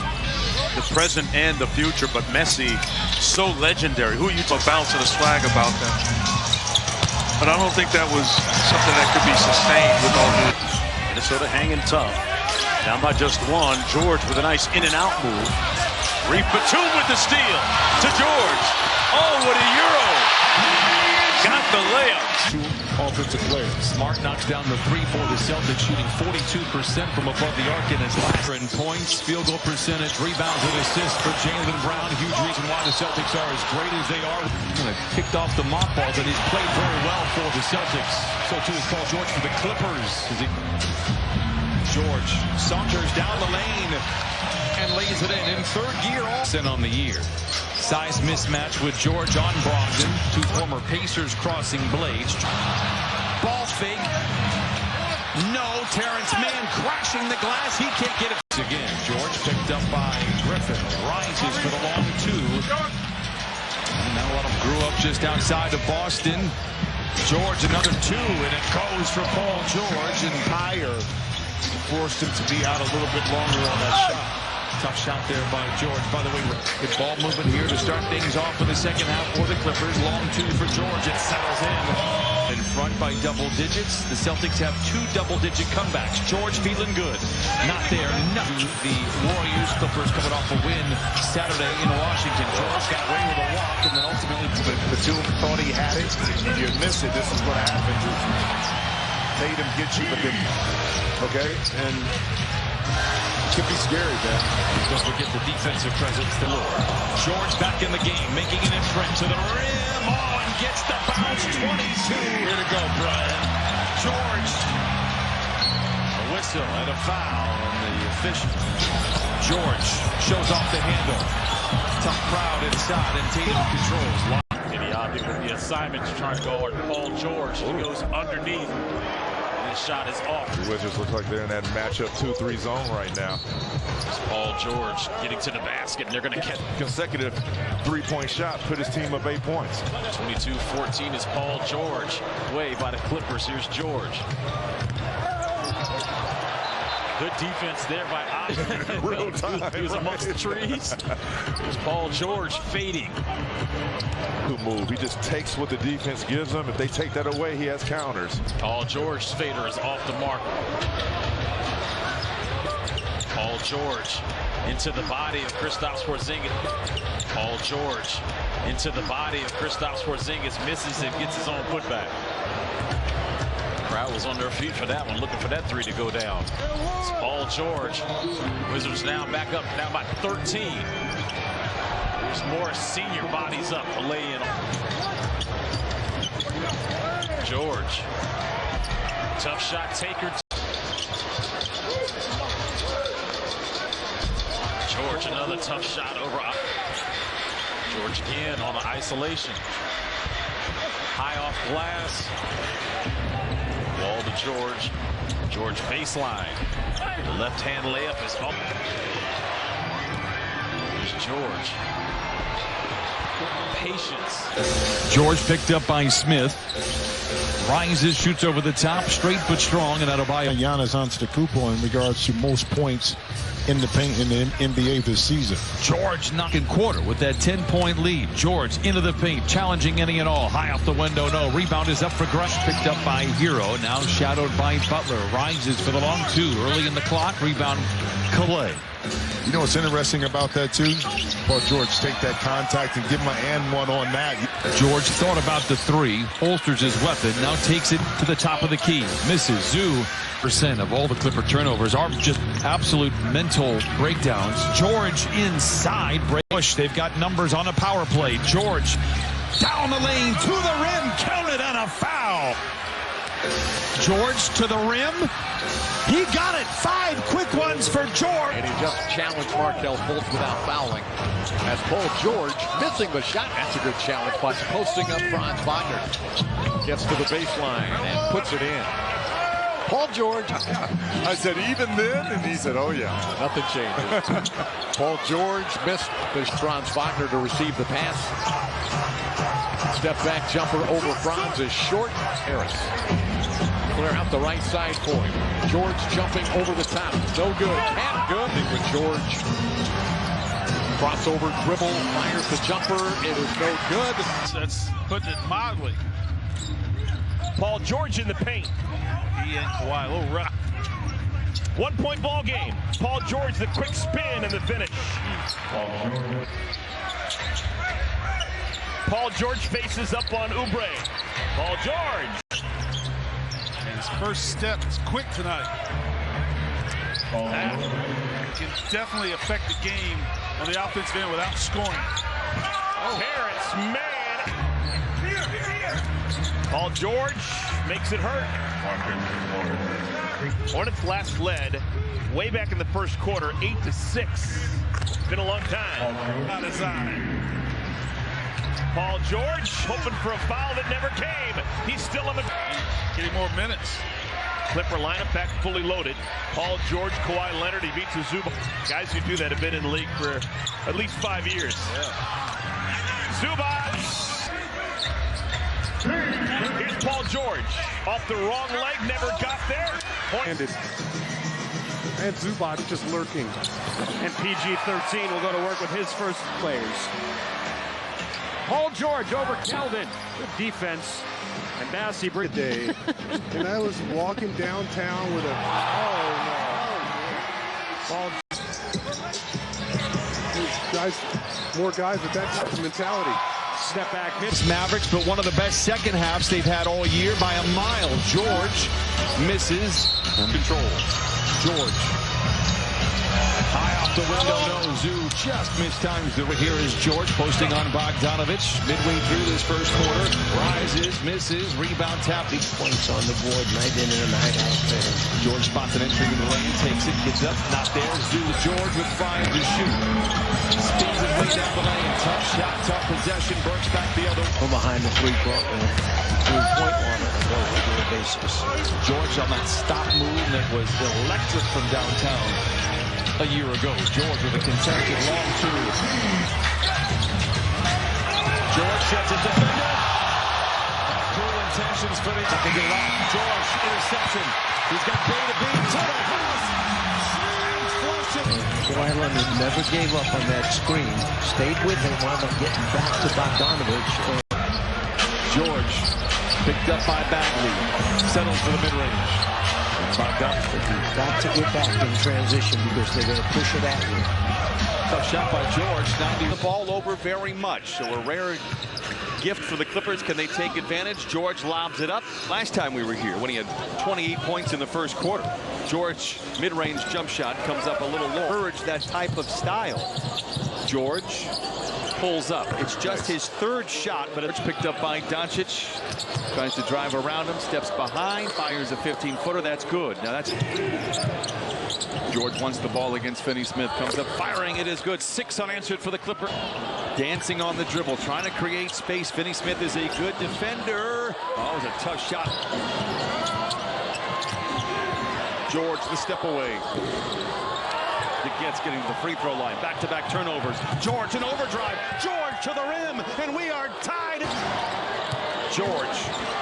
the present and the future, but Messi so legendary. Who you talk bounce and a swag about that? But I don't think that was something that could be sustained with all the Minnesota hanging tough. Down by just 1. George with a nice in and out move. Reef Batum with the steal to George. Oh, what a Euro! Got the layup. 2 offensive players. Smart knocks down the 3 for the Celtics, shooting 42% from above the arc in his last. In points, field goal percentage, rebounds and assists for Jaylen Brown. Huge reason why the Celtics are as great as they are. Kicked off the mock balls, and he's played very well for the Celtics. So too is Paul George for the Clippers. George saunters down the lane and lays it in 3rd gear. On the year. Size mismatch with George on Brogdon. 2 former Pacers crossing blades. Ball fake. No. Terrence Mann crashing the glass. He can't get it. Again, George picked up by Griffin. Rises for the long 2. And now let him grew up just outside of Boston. George another 2, and it goes for Paul George. And Pyre forced him to be out a little bit longer on that shot. Tough shot there by George. By the way, good ball movement here to start things off in the second half for the Clippers. Long 2 for George. It settles in front by double digits. The Celtics have 2 double-digit comebacks. George feeling good. Not there. Nothing. The Warriors, Clippers coming off a win Saturday in Washington. George got away with a walk, and then ultimately Batum thought he had it. If you miss it, this is what happens. Tatum gets you, but then, okay, and it could be scary, man. Don't forget the defensive presence. George back in the game, making an imprint to the rim. Oh, and gets the bounce. 22. Here to go, Brian. George. A whistle and a foul on the official. George shows off the handle. Tough crowd inside, and Tatum controls. Idiotic with the assignment to try to guard Paul George. He goes underneath. His shot is off. The Wizards look like they're in that matchup 2-3 zone right now. It's Paul George getting to the basket, and they're going to catch. Consecutive 3-point shot put his team up 8 points. 22-14 is Paul George. Way by the Clippers. Here's George. Good defense there by Osborne. Real time. He was amongst the trees. Here's Paul George fading. Good move. He just takes what the defense gives him. If they take that away, he has counters. Paul George's fader is off the mark. Paul George into the body of Kristaps Porzingis. Paul George into the body of Kristaps Porzingis. Misses it, gets his own putback. Crowd was on their feet for that one, looking for that 3 to go down. It's Paul George. Wizards now back up, now by 13. There's more senior bodies up to lay in. George. Tough shot taker. George, another tough shot over. George again on the isolation. High off glass. Wall to George. George baseline. The left-hand layup is up. Here's George. Patience. George picked up by Smith. Rises, shoots over the top, straight but strong, and that'll buy Giannis Antetokounmpo in regards to most points in the paint in the NBA this season. George knocking quarter with that 10-point lead. George into the paint, challenging any and all. High off the window, no. Rebound is up for Grush. Picked up by Hero, now shadowed by Butler. Rises for the long 2 early in the clock. Rebound, Calais. You know what's interesting about that, too? Paul George take that contact and give him an and one on that. George thought about the 3, holsters his weapon, now takes it to the top of the key. Misses. Zoo % of all the Clipper turnovers are just absolute mental breakdowns. George inside. Bush, they've got numbers on a power play. George down the lane to the rim. Counted on a foul. George to the rim. He got it. 5 quick ones for George. And he just challenged Markelle Fultz without fouling. As Paul George missing the shot. That's a good challenge by posting up Franz Wagner. Gets to the baseline and puts it in. Paul George. I said, even then? And he said, oh, yeah. Nothing changes. Paul George missed the Franz Wagner to receive the pass. Step back jumper over Franz is short. Harris. Clear out the right side for him. George jumping over the top. No good. Half good with George. Crossover dribble. Fires the jumper. It is no good. That's putting it mildly. Paul George in the paint. He and Kawhi, a little rough. 1-point ball game. Paul George, the quick spin and the finish. Paul George faces up on Oubre. Paul George. And his first step is quick tonight. That can definitely affect the game on the offensive end without scoring. Harris, man. Paul George makes it hurt. Hornets last led way back in the first quarter, 8-6. Been a long time. Out of time. Paul George hoping for a foul that never came. He's still in the... Getting more minutes. Clipper lineup back fully loaded. Paul George, Kawhi Leonard, he beats Zubac. Guys who do that have been in the league for at least 5 years. Zubac! Here's Paul George. Off the wrong leg, never got there. And Zubac just lurking. And PG-13 will go to work with his first players. Paul George over Keldon. Good defense. And Massey bring day. And I was walking downtown with a more guys with that type of mentality. Step back. Mavericks, but one of the best second halves they've had all year by a mile. George misses. Control. George. High off the window, no. Zoo just mistimes the. Here is George posting on Bogdanovich. Midway through this first quarter. Rises, misses, rebound tap. Big points on the board, night in and night out there. George spots an entry in the lane, takes it, gets up, not there. Zoo George with 5 to shoot. Spins his way down the lane. Tough shot, tough possession. Burks back the other. From behind the three-point line on a regular basis. George on that stop move that was electric from downtown a year ago. George with a contested long 2. George sets it defender. Cool intentions for the to get off. George interception. He's got Bay to beat to the house. Kawhi Leonard never gave up on that screen. Stayed with him, wound up getting back to Bogdanovich. George picked up by Bagley. Settles for the mid-range. You've got to get back in transition because they're going to push it at you. Tough shot by George. 90. The ball over very much. So a rare gift for the Clippers. Can they take advantage? George lobs it up. Last time we were here when he had 28 points in the first quarter. George, mid-range jump shot, comes up a little low. Urge that type of style. George pulls up. It's just his 3rd shot, but it's picked up by Doncic. Tries to drive around him, steps behind, fires a 15-footer. That's good. Now that's... George wants the ball against Finney-Smith. Comes up firing. It is good. 6 unanswered for the Clipper. Dancing on the dribble, trying to create space. Finney-Smith is a good defender. Oh, it was a tough shot. George the step away. Getting to the free throw line. Back-to-back turnovers. George an overdrive. George to the rim, and we are tied. George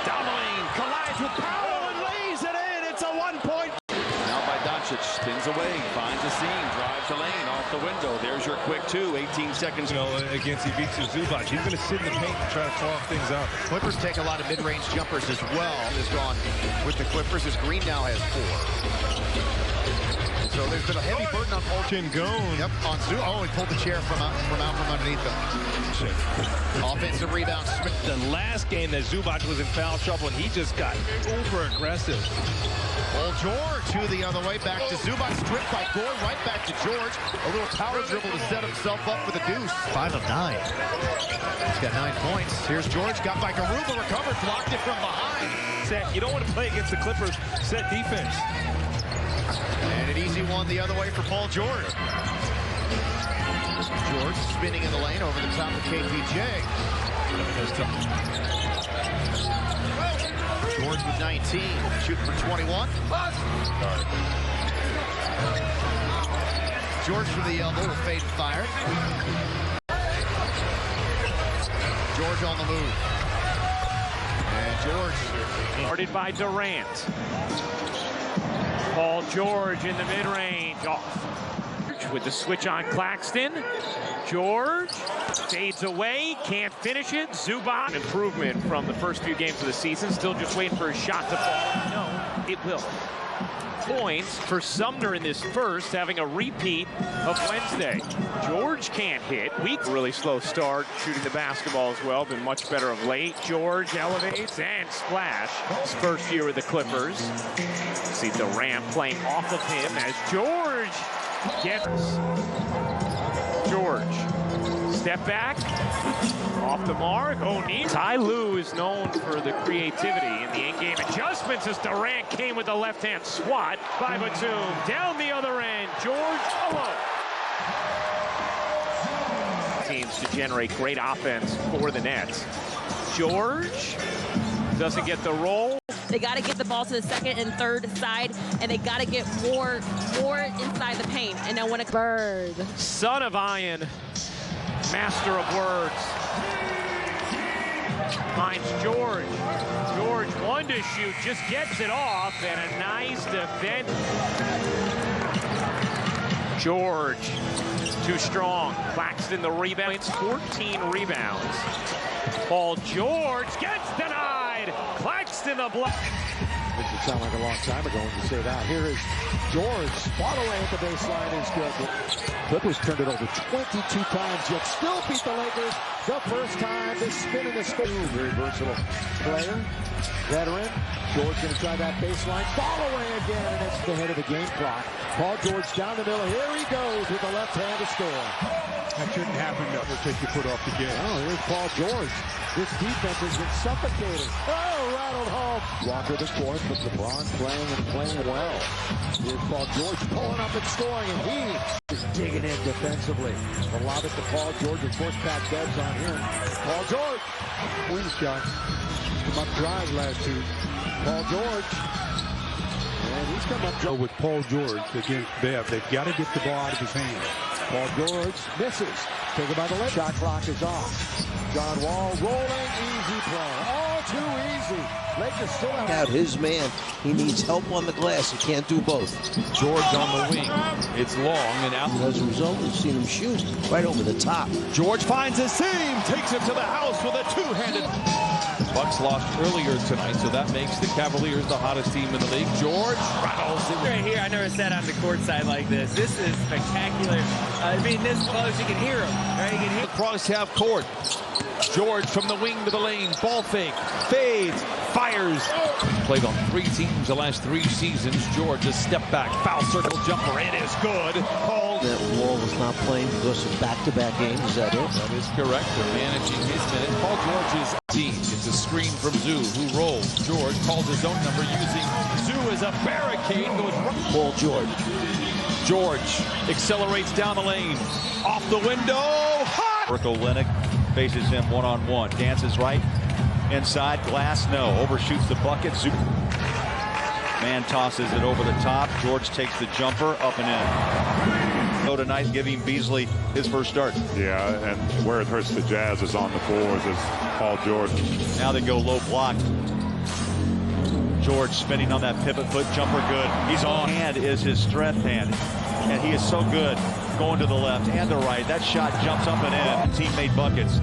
down the lane, collides with Powell and lays it in. It's a 1-point. Now by Doncic, spins away, finds a seam, drives the lane off the window. There's your quick 2. 18 seconds. Against Ivica Zubac, he's going to sit in the paint and try to claw things out. Clippers take a lot of mid-range jumpers as well. Has gone with the Clippers as Green now has 4. So there's been a heavy burden on Paul. Gone. Yep, on Zoo. Oh, he pulled the chair from out from underneath him. Offensive rebound. Smith. The last game that Zubac was in foul trouble, and he just got uber aggressive. Paul George to the other way, back to Zubac, stripped by Gore, right back to George. A little power dribble to set himself up for the deuce. 5 of 9. He's got 9 points. Here's George, got by Garuba, recovered, blocked it from behind. You don't want to play against the Clippers set defense. And an easy one the other way for Paul George. George spinning in the lane over the top of KPJ. George with 19, shooting for 21. George from the elbow will fade and fire. George on the move. And George. Guarded by Durant. Paul George in the mid-range, off. With the switch on Claxton. George fades away, can't finish it. Zubac. Improvement from the first few games of the season. Still just waiting for his shot to fall. No, it will. Points for Sumner in this first, having a repeat of Wednesday. George can't hit. Weak. Really slow start, shooting the basketball as well. Been much better of late. George elevates and splash. His first year with the Clippers. See Durant playing off of him as George gets. George, step back, off the mark. O'Neal. Ty Lue is known for the creativity in the in-game adjustments as Durant came with the left-hand swat by Batum. Down the other end, George alone. Teams to generate great offense for the Nets. George doesn't get the roll. They got to get the ball to the second and third side, and they got to get more inside the paint. And now when a bird. Son of Iron, master of words. Finds George. George, one to shoot, just gets it off, and a nice defense. George, too strong. Claxton the rebound. It's 14 rebounds. Paul George gets denied. Claxton the block. It would sound like a long time ago when you say that. Here is George. Spot away at the baseline is good. Clippers turned it over 22 times, yet still beat the Lakers the first time. They spin in the score. Very versatile player. Veteran. George going to try that baseline. Fall away again, and it's the head of the game clock. Paul George down the middle. Here he goes with the left hand to score. That shouldn't happen. That will take your foot off the gas. Oh, here's Paul George. This defense has been suffocating. Oh, rattled home. Walker the fourth, but LeBron playing well. Here's Paul George pulling up and scoring, and he is digging in defensively. Allow it to Paul George. Of course, Pat Bebb's on him. Paul George. Wing shot. Come up drive last two. Paul George. And he's come up with Paul George against Bev. They've got to get the ball out of his hands. Paul George misses. Taken by the left. Shot clock is off. John Wall rolling, easy play. All too easy. Lakers still out his man. He needs help on the glass. He can't do both. George on the wing. It's long and out. As a result, we've seen him shoot right over the top. George finds his seam, takes him to the house with a two-handed. Bucks lost earlier tonight, so that makes the Cavaliers the hottest team in the league. George rattles it. Right here, I never sat on the court side like this. This is spectacular. Being this close, you can hear him. Right? You can hear across half court. George from the wing to the lane. Ball fake. Fades. Fires. Played on 3 teams the last 3 seasons. George a step back. Foul circle jumper. It is good. Called. That Wall was not playing because of back-to-back games. Is that it? That is correct. They're managing his minutes. Paul George's team. It's a screen from Zoo, who rolls. George calls his own number using Zoo as a barricade. Goes right. Paul George. George accelerates down the lane. Off the window. Hot. Olenek faces him one-on-one. Dances right. Inside. Glass, no. Overshoots the bucket. Man tosses it over the top. George takes the jumper up and in. So tonight, giving Beasley his first start. Yeah, and where it hurts the Jazz is on the boards is Paul George. Now they go low block. George spinning on that pivot foot jumper, good. He's on. Hand is his strength hand, and he is so good going to the left and the right. That shot jumps up and in. Teammate buckets.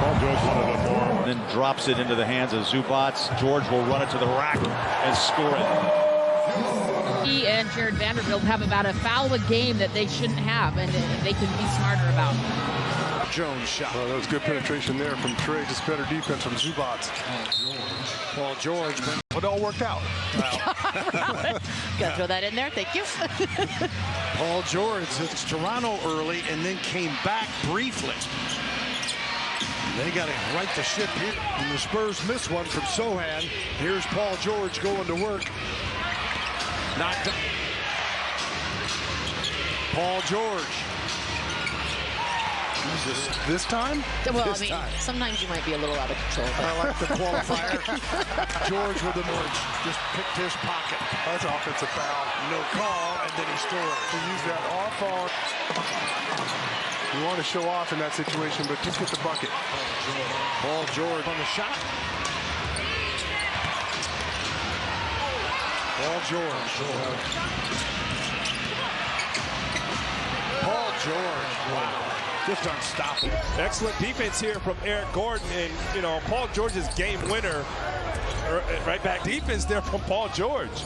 Paul George wanted a more. Then drops it into the hands of Zubac. George will run it to the rack and score it. He and Jared Vanderbilt have about a foul a game that they shouldn't have, and they can be smarter about. Jones shot. Well, that was good penetration there from Trey. Just better defense from Zubac. Paul George. But it all worked out. Wow. Gotta throw that in there. Thank you. Paul George hits Toronto early and then came back briefly. They got to right the ship here. And the Spurs miss one from Sohan. Here's Paul George going to work. Knocked up. Paul George. This time? Well, this I mean, time. sometimes you might be a little out of control. I like the qualifier. George with the merge. Just picked his pocket. That's offensive foul. No call, and then he scored. He used that off on. You want to show off in that situation, but just get the bucket. Paul George on the shot. Paul George. Paul George. Wow. Just unstoppable. Excellent defense here from Eric Gordon, and Paul George's game winner. Right back defense there from Paul George.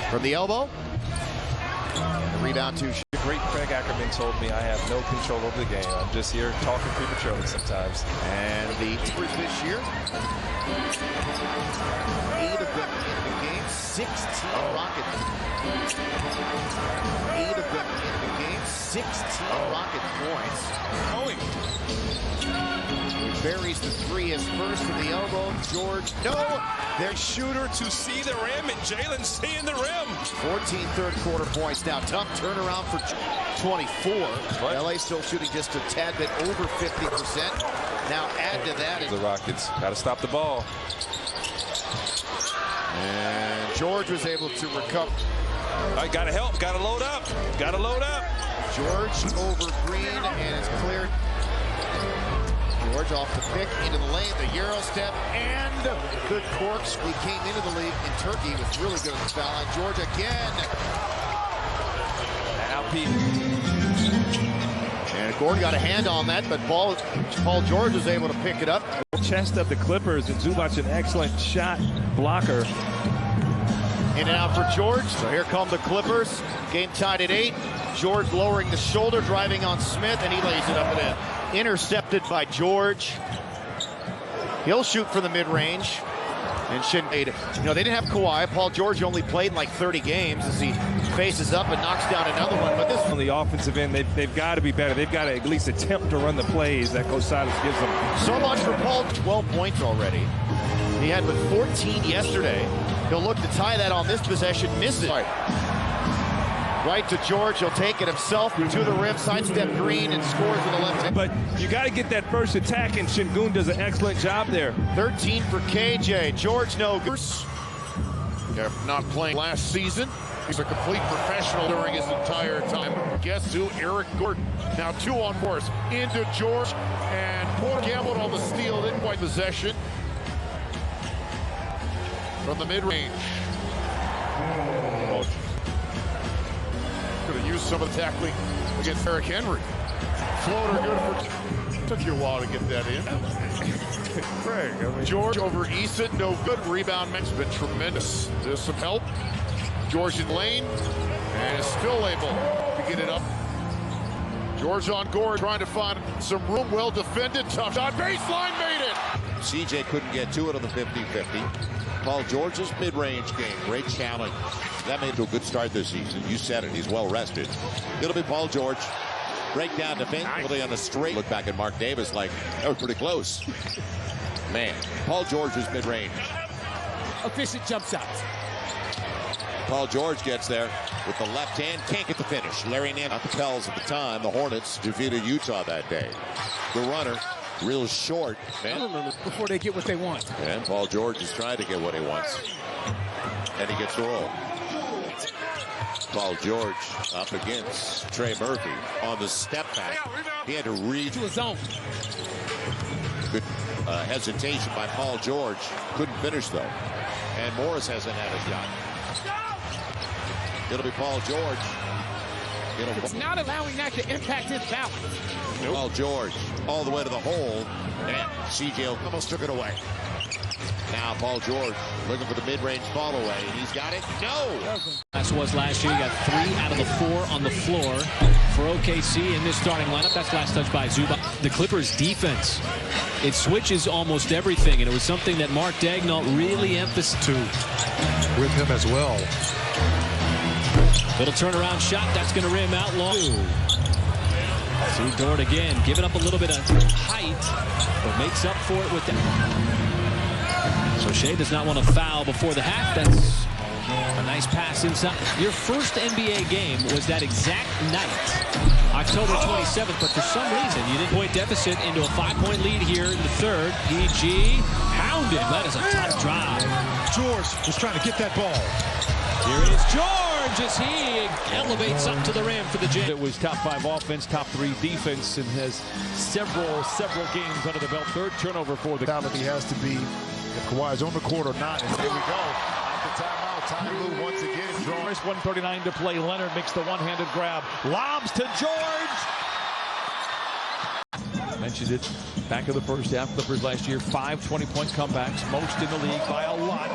From the elbow. Rebound to The great Craig Ackerman told me I have no control over the game. I'm just here talking prematurely sometimes. And the Timbers this year, 8 of them in the game, 16 Rockets. 8 of them in the game, 16 Rocket points. He buries the three as first from the elbow. George, no! Their shooter to see the rim, and Jalen seeing the rim. 14 third-quarter points now. Tough turnaround for 24. LA still shooting just a tad bit over 50%. Now add to that. The Rockets got to stop the ball. And George was able to recover. All right, got to help. Got to load up. Got to load up. George over Green, and it's cleared. George off the pick, into the lane, the Euro step, and the corks. He came into the league in Turkey, was really good at the foul line. George again. Now Pete. And Gordon got a hand on that, but Paul George was able to pick it up. Chest of the Clippers, and Zubac an excellent shot blocker. In and out for George. So here come the Clippers. Game tied at 8. George lowering the shoulder, driving on Smith, and he lays it up and in. Intercepted by George. He'll shoot from the mid-range. And shouldn't. They didn't have Kawhi. Paul George only played in like 30 games as he faces up and knocks down another one. But this on the offensive end, they've got to be better. They've got to at least attempt to run the plays that Coach Silas gives them. So much for Paul. 12 points already. He had with 14 yesterday. He'll look to tie that on this possession. Misses. Right to George. He'll take it himself to the rim, sidestep Green, and scores with the left hand. But you got to get that first attack, and Şengün does an excellent job there. 13 for KJ. George no good. They're not playing last season. He's a complete professional during his entire time. Guess who? Eric Gordon. Now 2 on Morris. Into George, and poor gambled on the steal. Didn't quite possession. From the mid-range. Could have used some of the tackling against Eric Henry. Floater good for... Took you a while to get that in. Craig, George over Eason, no good. Rebound has been tremendous. There's some help. George in lane, and is still able to get it up. George on Gordon, trying to find some room. Well defended. Tough shot. Baseline made it. CJ couldn't get to it on the 50-50. Paul George's mid-range game, great challenge. That made it a good start this season. You said it, he's well rested. It'll be Paul George. Breakdown defensively on the straight. Look back at Mark Davis like, that was pretty close. Man, Paul George's mid-range. Efficient jump shots. Paul George gets there with the left hand, can't get the finish. Larry Nance, not the Pels at the time. The Hornets defeated Utah that day. The runner, real short. Before they get what they want. And Paul George is trying to get what he wants. And he gets the roll. Paul George up against Trey Murphy on the step back. He had to read to his zone. Good hesitation by Paul George. Couldn't finish though. And Morris hasn't had a shot. It'll be Paul George. It's not allowing that to impact his balance. Paul George all the way to the hole, and CJ almost took it away. Now Paul George looking for the mid-range fall away, and he's got it. No! As was last year, you got 3 out of the 4 on the floor for OKC in this starting lineup. That's last touch by Zubac. The Clippers' defense, it switches almost everything, and it was something that Mark Daigneault really emphasized with him as well. Little turnaround shot, that's going to rim out long. See Dort again, giving up a little bit of height, but makes up for it with that. So Shea does not want to foul before the half. That's a nice pass inside. Your first NBA game was that exact night, October 27th, but for some reason you didn't point deficit into a 5-point lead here in the third. PG pounded. That is a tough drive. George was trying to get that ball. Here is George as he elevates up to the rim for the jam. It was top 5 offense, top 3 defense, and has several games under the belt. Third turnover for the. If he has to be, if Kawhi's on the court or not. And here we go. Out the timeout. Time move once again. 1:39 to play. Leonard makes the one-handed grab. Lobs to George. Mentioned it back of the first half. Clippers last year, 5 20-point comebacks, most in the league by a lot.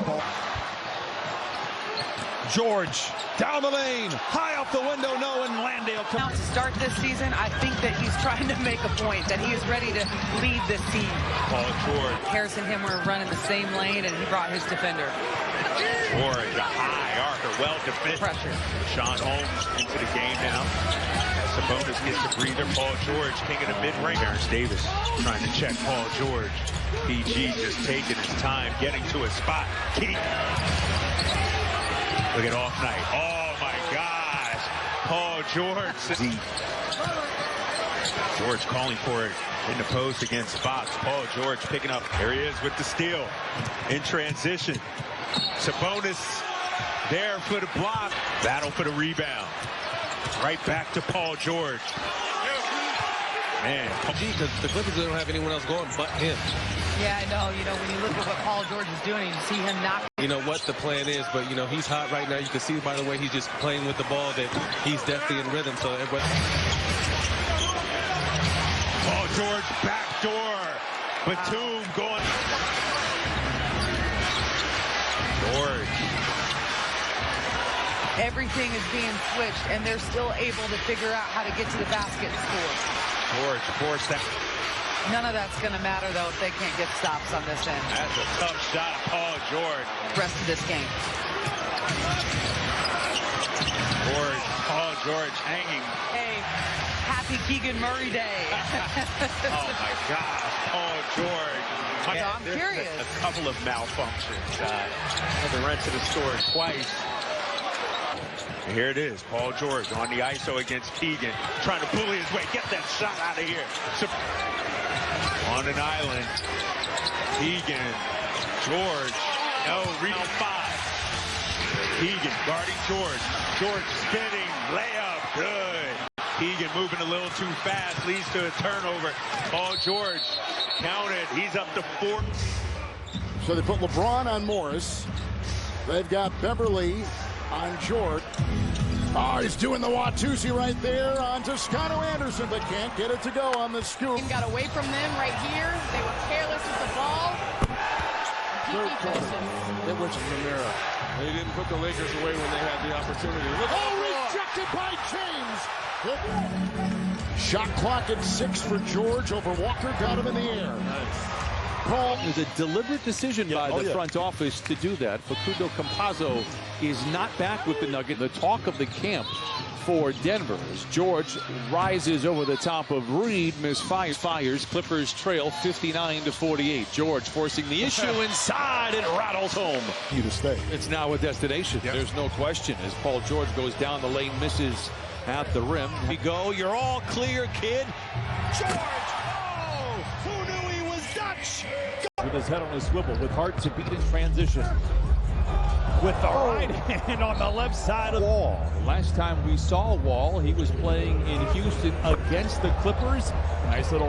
George down the lane, high off the window, no, and Landale comes to start this season. I think that he's trying to make a point that he is ready to lead this team. Paul George. Harris and him were running the same lane, and he brought his defender. George, a high archer, well defended. Pressure. Sean Holmes into the game now. Sabonis gets a breather. Paul George, king of the mid-range. Terrence Davis trying to check Paul George. PG just taking his time, getting to his spot. Key. Look at off night. Oh my gosh. Paul George. George calling for it in the post against Fox. Paul George picking up. There he is with the steal in transition. Sabonis there for the block. Battle for the rebound. Right back to Paul George. Man, the Clippers don't have anyone else going but him. Yeah, I know. You know, when you look at what Paul George is doing, you see him knock. You know what the plan is, but, you know, he's hot right now. You can see by the way he's just playing with the ball that he's definitely in rhythm. So everybody. Paul George backdoor. Batum going. George. Everything is being switched, and they're still able to figure out how to get to the basket and score. George forced that. None of that's going to matter, though, if they can't get stops on this end. That's a tough shot, Paul George. Rest of this game. George, Paul George hanging. Hey, happy Keegan Murray Day. Oh, my gosh, Paul George. So I'm curious. A couple of malfunctions. Had to rent to the store twice. And here it is, Paul George on the ISO against Keegan, trying to bully his way. Get that shot out of here. On an island, Keegan, George, no, rebound 5. Keegan guarding George. George spinning, layup, good. Keegan moving a little too fast, leads to a turnover. Paul George counted, he's up to 4. So they put LeBron on Morris. They've got Beverly on George. Oh, he's doing the Watusi right there on Toscano Anderson, but can't get it to go on the scoop. Got away from them right here. They were careless with the ball. Third quarter. They went to Ramiro. They didn't put the Lakers away when they had the opportunity. Rejected by James. Shot clock at 6 for George over Walker. Got him in the air. It was a deliberate decision by the front office to do that. Facundo Campazzo is not back with the Nugget. The talk of the camp for Denver as George rises over the top of Reed, misfires. Clippers trail 59-48. George forcing the issue inside and rattles home. You to stay. It's now a destination. Yep. There's no question as Paul George goes down the lane, misses at the rim. We go. You're all clear, kid. George. Oh, who knew he was Dutch? With his head on his swivel, with heart to beat in transition. With the right hand on the left side of the wall. Last time we saw Wall, he was playing in Houston against the Clippers. Nice little